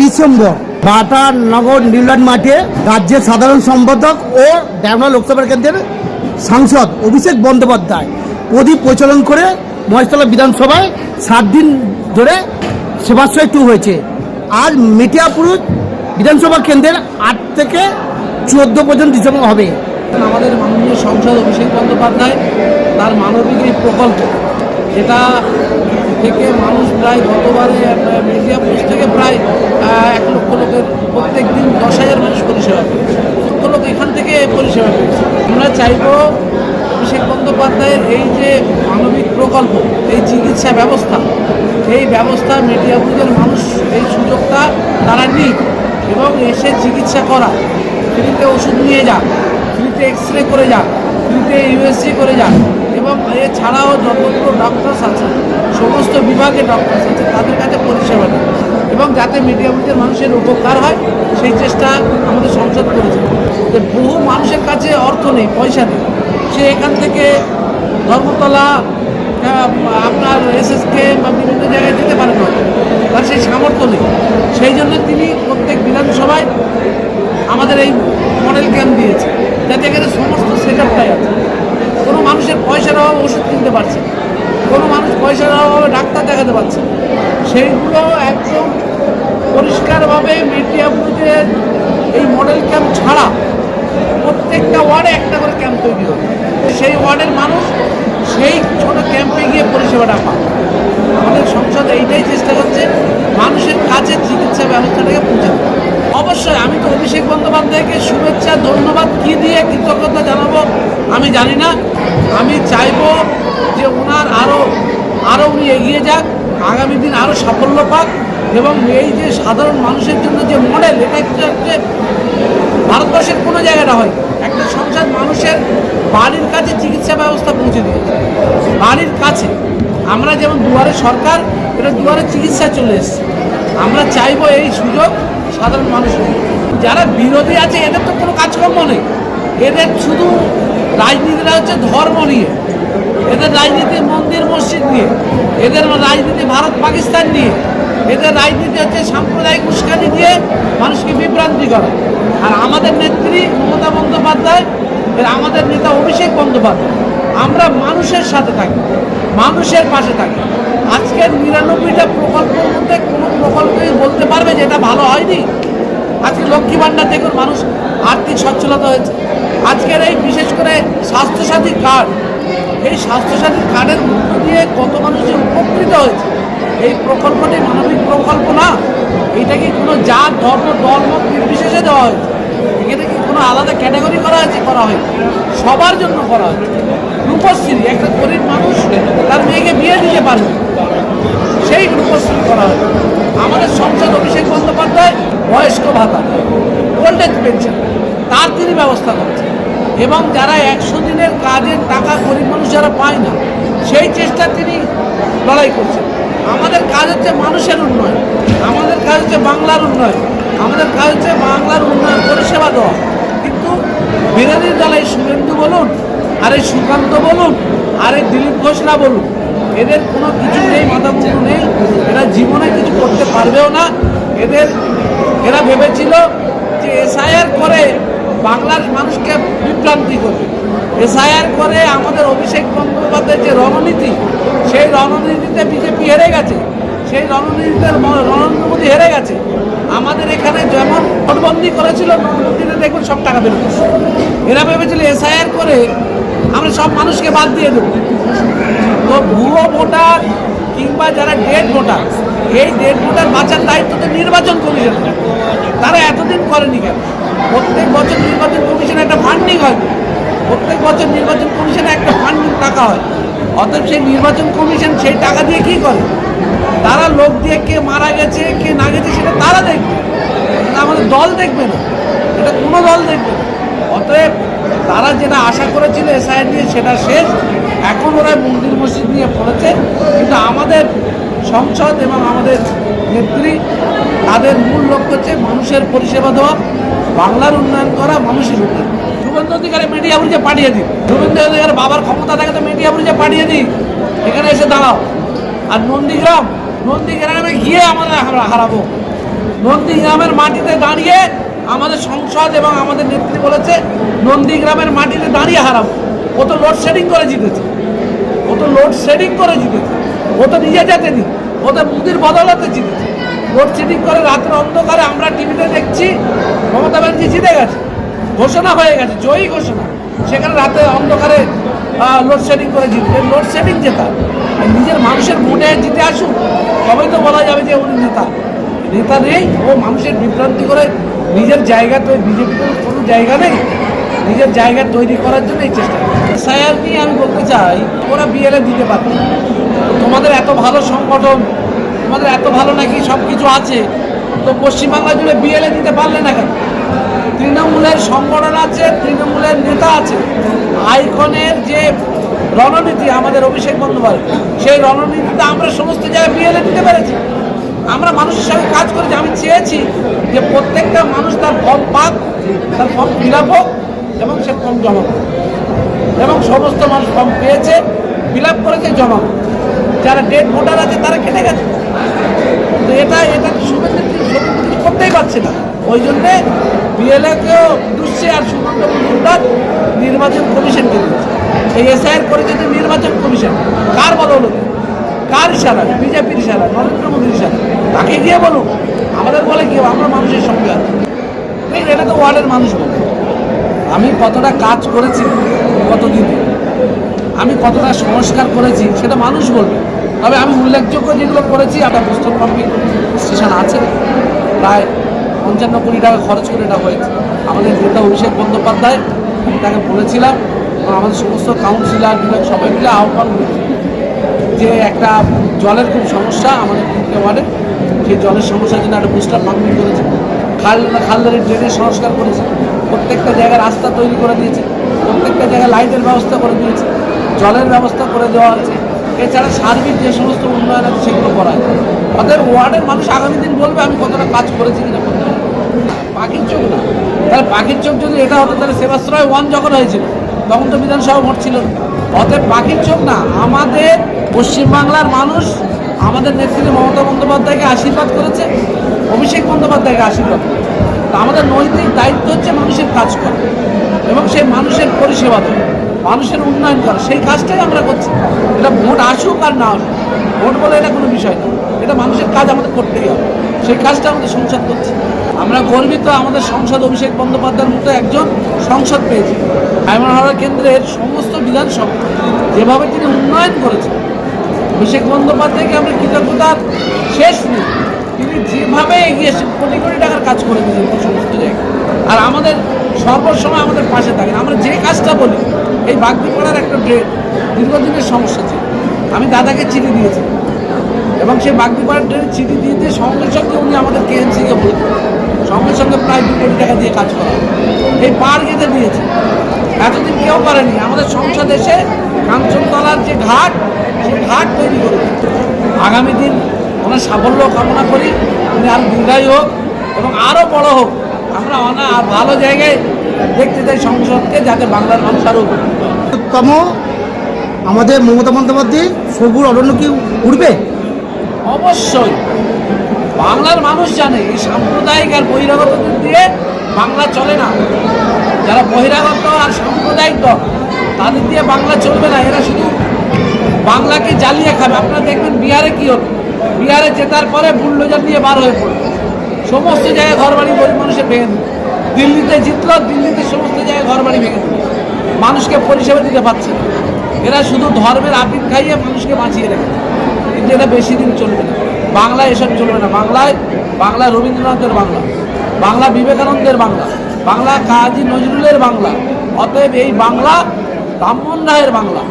December বাটা নগর নির্মাণ মাঠে রাজ্যের সাধারণ সম্পাদক ও ড্যামরা লোকসভা কেন্দ্রের সাংসদ অভিষেক বন্দ্যোপাধ্যায় প্রদীপ প্রচলন করে মহেশতলা বিধানসভায় 7 দিন ধরে সেবাশ্রয় 2 হয়েছে। আজ মেটিয়াপুর বিধানসভা কেন্দ্রের 8 থেকে 14 পর্যন্ত ডিসেম্বর হবে। আমাদের মাননীয় সাংসদ অভিষেক বন্দ্যোপাধ্যায় তার মানবিক এই প্রকল্প, যেটা থেকে মানুষ প্রায় গতবারে মেটিয়াপুর থেকে প্রায় 1 লক্ষ লোকের প্রত্যেক দিন 10,000 মানুষ পরিষেবা পেয়েছে, 1 লক্ষ লোক এখান থেকে পরিষেবা পেয়েছে। আমরা চাইব অভিষেক বন্দ্যোপাধ্যায়ের এই যে মানবিক প্রকল্প, এই চিকিৎসা ব্যবস্থা, এই ব্যবস্থা মেটিয়াপুরের মানুষ এই সুযোগটা তারা নিক এবং এসে চিকিৎসা করা, ফ্রিতে ওষুধ নিয়ে যাক, ফ্রিতে এক্স-রে করে যাক, ফ্রিতে ইউএসজি করে যাক এবং এছাড়াও যতগুলো ডক্টরস আছে, সমস্ত বিভাগে ডক্টরস আছে, তাদের কাছে পরিষেবা দেয় এবং যাতে মিডিয়ামের মানুষের উপকার হয় সেই চেষ্টা আমাদের সংসদ করেছে। যে বহু মানুষের কাছে অর্থ নেই, পয়সা নেই, সে এখান থেকে ধর্মতলা আপনার এসএসকে বা বিভিন্ন জায়গায় যেতে পারে না, তার সেই সামর্থ্য নেই। সেই জন্য তিনি প্রত্যেক বিধানসভায় আমাদের এই মডেল ক্যাম্প দিয়েছে, যাতে এখানে সমস্ত সেট আপটাই আছে। কোনো মানুষের পয়সার অভাবে ওষুধ কিনতে পারছে, কোনো মানুষ পয়সার অভাবে ডাক্তার দেখাতে পারছে, সেইগুলো একদম পরিষ্কারভাবে মেটিয়াপুরে এই মডেল ক্যাম্প ছাড়া প্রত্যেকটা ওয়ার্ডে একটা করে ক্যাম্প তৈরি হবে। সেই ওয়ার্ডের মানুষ সেই ছোটো ক্যাম্পে গিয়ে পরিষেবাটা পায়। আমাদের সংসদ এইটাই চেষ্টা করছে মানুষের কাছে চিকিৎসা ব্যবস্থাটাকে পৌঁছানো। অবশ্যই আমি তো অভিষেক বন্দ্যোপাধ্যায়কে শুভেচ্ছা, ধন্যবাদ কী দিয়ে কৃতজ্ঞতা জানাবো আমি জানি না। আমি চাইব যে ওনার আরও উনি এগিয়ে যাক, আগামী দিন আরও সাফল্য পাক এবং এই যে সাধারণ মানুষের জন্য যে মডেল, এটা হচ্ছে ভারতবর্ষের কোনো জায়গাটা হয় একটা সংসদ মানুষের বাড়ির কাছে চিকিৎসা ব্যবস্থা পৌঁছে দিয়েছে, বাড়ির কাছে। আমরা যেমন দুয়ারে সরকার, এটা দুয়ারে চিকিৎসা চলে এসছে। আমরা চাইব এই সুযোগ সাধারণ মানুষ। যারা বিরোধী আছে এদের তো কোনো কাজকর্ম নেই, এদের শুধু রাজনীতিটা হচ্ছে ধর্ম নিয়ে, এদের রাজনীতি মন্দির মসজিদ নিয়ে, এদের রাজনীতি ভারত পাকিস্তান নিয়ে, এদের রাজনীতি হচ্ছে সাম্প্রদায়িক উস্কানি দিয়ে মানুষকে বিভ্রান্তি করা। আর আমাদের নেত্রী মমতা বন্দ্যোপাধ্যায়, আমাদের নেতা অভিষেক বন্দ্যোপাধ্যায়, আমরা মানুষের সাথে থাকি, মানুষের পাশে থাকি। আজকের 99টা প্রকল্পের মধ্যে কোনো প্রকল্পই বলতে পারবে যে এটা ভালো হয়নি। আজকে লক্ষ্মী ভাণ্ডার দেখুন, মানুষ আর্থিক সচ্ছলতা হয়েছে। আজকের এই বিশেষ করে স্বাস্থ্যসাথী কার্ড, এই স্বাস্থ্যসাথী কার্ডের মধ্য দিয়ে কত মানুষ যে উপকৃত হয়েছে। এই প্রকল্পটি মানবিক প্রকল্প না, এটা কি কোনো জাত, ধর্ম, দল, মত নির্বিশেষে দেওয়া হয়েছে? এখানে কি কোনো আলাদা ক্যাটাগরি করা হয়েছে? করা হয়নি, সবার জন্য করা হয়েছে। রূপশ্রী, একটা গরিব মানুষ তার মেয়েকে বিয়ে দিতে পারবে, সেই রূপশ্রী করা হয়েছে। আমাদের সংসদ অভিষেক বন্দ্যোপাধ্যায় বয়স্ক ভাতা, ওল্ড এজ পেনশন, তার তিনি ব্যবস্থা করছেন এবং যারা 100 দিনের কাজের টাকা গরিব মানুষ যারা পায় না, সেই চেষ্টা তিনি লড়াই করছেন। আমাদের কাজ হচ্ছে মানুষের উন্নয়ন, আমাদের কাজ হচ্ছে বাংলার উন্নয়ন, আমাদের কাজ হচ্ছে বাংলার উন্নয়ন পরিষেবা দেওয়া। কিন্তু বিরোধী দল এই শুভেন্দু বলুন, আর এই সুকান্ত বলুন, আর এই দিলীপ ঘোষরা বলুন, এদের কোনো কিছু নেই, মাথামুন্ডু নেই, এরা জীবনে কিছু করতে পারবেও না। এরা ভেবেছিল যে এসআইআর করে বাংলার মানুষকে বিভ্রান্তি করবে, এসআইআর করে আমাদের অভিষেক বন্দ্যোপাধ্যায়ের যে রণনীতি, সেই রণনীতিতে বিজেপি হেরে গেছে, সেই রণনীতিতে নরেন্দ্র মোদী হেরে গেছে। আমাদের এখানে যেমন নোটবন্দি করেছিল, নোটবন্দিতে দেখুন সব টাকা বের করছে। এরা ভেবেছিল এসআইআর করে আমরা সব মানুষকে বাদ দিয়ে দেবো। তো ভুয়ো ভোটার কিংবা যারা ডেড ভোটার, এই ডেড ভোটার বাঁচার দায়িত্ব তো নির্বাচন কমিশন, তারা এতদিন করেনি কেন? প্রত্যেক বছর নির্বাচন কমিশনে একটা ফান্ডিং হয়, প্রত্যেক বছর নির্বাচন কমিশনে একটা ফান্ডিং টাকা হয়। অতএব সেই নির্বাচন কমিশন সেই টাকা দিয়ে কী করে? তারা লোক দিয়ে কে মারা গেছে কে না গেছে সেটা তারা দেখবে, আমাদের দল দেখবে না, এটা কোনো দল দেখবে না। অতএব তারা যেটা আশা করেছিল এসআইআর নিয়ে, সেটা শেষ। এখন ওরা মন্দির মসজিদ নিয়ে পড়েছে। কিন্তু আমাদের সংসদ এবং আমাদের নেত্রী, তাদের মূল লক্ষ্য হচ্ছে মানুষের পরিষেবা দেওয়া, বাংলার উন্নয়ন করা, মানুষের উন্নয়ন। শুভেন্দু অধিকারী মিডিয়াপুরে পাঠিয়ে দিই, শুভেন্দু অধিকারী বাবার ক্ষমতা থাকে তো মিডিয়াপুরে পাঠিয়ে দিই, এখানে এসে দাঁড়াও। আর নন্দীগ্রামে গিয়ে আমরা হারাবো। নন্দীগ্রামের মাটিতে দাঁড়িয়ে আমাদের সংসদ এবং আমাদের নেত্রী বলেছে নন্দীগ্রামের মাটিতে দাঁড়িয়ে হারাবো। ও তো লোডশেডিং করে জিতেছে, ও তো লোডশেডিং করে জিতেছে, ও তো নিজে জেতেনি, ও তো মুদির বদলাতে জিতেছে। লোডশেডিং করে রাতের অন্ধকারে আমরা টিভিতে দেখছি মমতা ব্যানার্জি জিতে গেছে, ঘোষণা হয়ে গেছে, জয়ী ঘোষণা। সেখানে রাতে অন্ধকারে লোডশেডিং করে জিতবে। লোডশেডিং জেতা নিজের মানুষের ভোটে জিতে আসুক, তবেই তো বলা যাবে যে উনি নেতা। নেতা নেই, ও মানুষের বিভ্রান্তি করে নিজের জায়গা তৈরি, বিজেপির কোনো জায়গা নেই, নিজের জায়গা তৈরি করার জন্য এই চেষ্টা। এসআইআর নিয়ে আমি বলতে চাই, ওরা বিএলএ দিতে পারত। তোমাদের এত ভালো সংগঠন, তোমাদের এত ভালো নাকি সব কিছু আছে, তো পশ্চিমবাংলা জুড়ে বিএলএ দিতে পারলে না কেন? তৃণমূলের সংগঠন আছে, তৃণমূলের নেতা আছে, আইকনের যে রণনীতি আমাদের অভিষেক বন্দ্যোপাধ্যায়, সেই রণনীতিতে আমরা সমস্ত জায়গায় বিএলএ দিতে পেরেছি। আমরা মানুষের সঙ্গে কাজ করেছি। আমি চেয়েছি যে প্রত্যেকটা মানুষ তার ফর্ম পাক, তার ফর্ম ফিল আপ হোক এবং সে ফর্ম জমা হোক, এবং সমস্ত মানুষ ফর্ম পেয়েছে, ফিল আপ করেছে, জমা হোক। যারা ডেড ভোটার আছে তারা কেটে গেছে। তো এটা শুভেন্দু কিছু করতেই পারছে না, ওই জন্যে বিএলএকেও দুষছে আর সুমন্ত মজুমদার নির্বাচন কমিশনকে দিচ্ছে। এই এসআইআর করেছে যে নির্বাচন কমিশন, কার বদৌলতে, কার ইশারা? বিজেপির ইশারা, নরেন্দ্র মোদীর ইশারা। তাকে গিয়ে বলুন, আমাদের বলে কি আমরা মানুষের সঙ্গে আছি। এটা তো ওয়ার্ডের মানুষ বলে। আমি কতটা কাজ করেছি কতদিনে, আমি কতটা সংস্কার করেছি সেটা মানুষ বলবে। তবে আমি উল্লেখযোগ্য যেগুলো করেছি, একটা বুস্টার পাম্পিং স্টেশন আছে, প্রায় 55 কোটি টাকা খরচ করে এটা হয়েছে। আমাদের নেতা অভিষেক বন্দ্যোপাধ্যায়, আমি তাকে বলেছিলাম, আমাদের সমস্ত কাউন্সিলর বিধায়ক সবাই মিলে আহ্বান করেছি যে একটা জলের খুব সমস্যা আমাদের ওয়ার্ডে, সেই জলের সমস্যার জন্য একটা বুস্টার পাম্পিং করেছে। খালদারের ড্রেনের সংস্কার করেছে, প্রত্যেকটা জায়গায় রাস্তা তৈরি করে দিয়েছে, প্রত্যেকটা জায়গায় লাইটের ব্যবস্থা করে দিয়েছে, জলের ব্যবস্থা করে দেওয়া হয়েছে। এছাড়া সার্বিক যে সমস্ত উন্নয়ন আছে সেগুলো করা হয়। অতএব ওয়ার্ডের মানুষ আগামী দিন বলবে আমি কতটা কাজ করেছি কিনা। পাখির চোখ না, তাহলে পাখির চোখ যদি এটা হতো, তাহলে সেবাশ্রয় 1 যখন হয়েছিল তখন তো বিধানসভা ভোট ছিল না। অতএব পাখির চোখ না, আমাদের পশ্চিমবাংলার মানুষ আমাদের নেত্রী মমতা বন্দ্যোপাধ্যায়কে আশীর্বাদ করেছে, অভিষেক বন্দ্যোপাধ্যায়কে আশীর্বাদ করেছে। তা আমাদের নৈতিক দায়িত্ব হচ্ছে মানুষের কাজ করা এবং সেই মানুষের পরিষেবা দেওয়া, মানুষের উন্নয়ন করা। সেই কাজটাই আমরা করছি। এটা ভোট আসুক আর না আসুক, ভোট বলে এটা কোনো বিষয় না, এটা মানুষের কাজ আমাদের করতেই হবে। সেই কাজটা আমাদের সংসদ করছে। আমরা গর্বিত আমাদের সংসদ অভিষেক বন্দ্যোপাধ্যায়ের মতো একজন সংসদ পেয়েছি। ডায়মন্ড কেন্দ্রের সমস্ত বিধানসভা যেভাবে তিনি উন্নয়ন করেছেন, অভিষেক বন্দ্যোপাধ্যায়কে আমরা কৃতজ্ঞতার শেষ নেই। তিনি যেভাবে এগিয়ে এসে কোটি কোটি টাকার কাজ করে দিয়েছেন সমস্ত জায়গায়, আর আমাদের সর্বসময় আমাদের পাশে থাকেন। আমরা যে কাজটা বলি, এই বাগদিপাড়ার একটা দীর্ঘদিনের সমস্যা ছিল, আমি দাদাকে চিঠি দিয়েছি এবং সেই বাগদিপাড়ার ড্রেনের চিঠি দিতে সঙ্গে সঙ্গে উনি আমাদের কেএমসিকে বলেছেন, সঙ্গে সঙ্গে প্রায় 2 কোটি টাকা দিয়ে কাজ করা। এই পার গেঁথে দিয়েছে, এতদিন কেউ করেনি। আমাদের সংসদ এসে কাঞ্চনতলার যে ঘাট, সেই ঘাট তৈরি করে। আগামী দিন ওনার সাফল্য কামনা করি, উনি আরও দীর্ঘায়ু হোক এবং আরও বড় হোক। আমরা ভালো জায়গায় দেখতে চাই সংসদকে, যাতে বাংলার মানুষ আরও উপকৃত হয়। তম আমাদের মমতা বন্দ্যোপাধ্যায় সবুজ অরণ্য কি উঠবে? অবশ্যই। বাংলার মানুষ জানে এই সাম্প্রদায়িক আর বহিরাগতদের দিয়ে বাংলা চলে না। যারা বহিরাগত আর সাম্প্রদায়িক দল, তাদের দিয়ে বাংলা চলবে না। এরা শুধু বাংলাকে জ্বালিয়ে খাবে। আপনারা দেখবেন বিহারে কী হলো, বিহারে জেতার পরে বুলডোজার দিয়ে বার হয়ে পড়ল, সমস্ত জায়গায় ঘরবাড়ি গরিব মানুষের ভেঙে দিল। দিল্লিতে জিতল, দিল্লিতে সমস্ত জায়গায় ঘরবাড়ি ভেঙে দিল, মানুষকে পরিষেবা দিতে পারছে না। এরা শুধু ধর্মের আপিল খাইয়ে মানুষকে বাঁচিয়ে রেখেছে, কিন্তু এটা বেশি দিন চলবে না। বাংলায় এসব চলবে না। বাংলা রবীন্দ্রনাথের বাংলা, বাংলা বিবেকানন্দের বাংলা, বাংলা কাজী নজরুলের বাংলা। অতএব এই বাংলা ব্রাহ্মণ রায়ের বাংলা।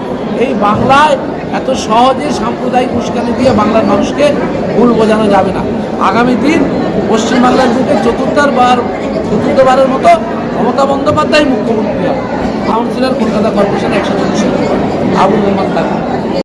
এই বাংলায় এত সহজে সাম্প্রদায়িক উস্কানি দিয়ে বাংলার মানুষকে ভুল বোঝানো যাবে না। আগামী দিন পশ্চিমবাংলার দিকে চতুর্থবারের মতো মমতা বন্দ্যোপাধ্যায় মুখ্যমন্ত্রী হবে। Councillor Kolkata corporation 124 Abul Rahman.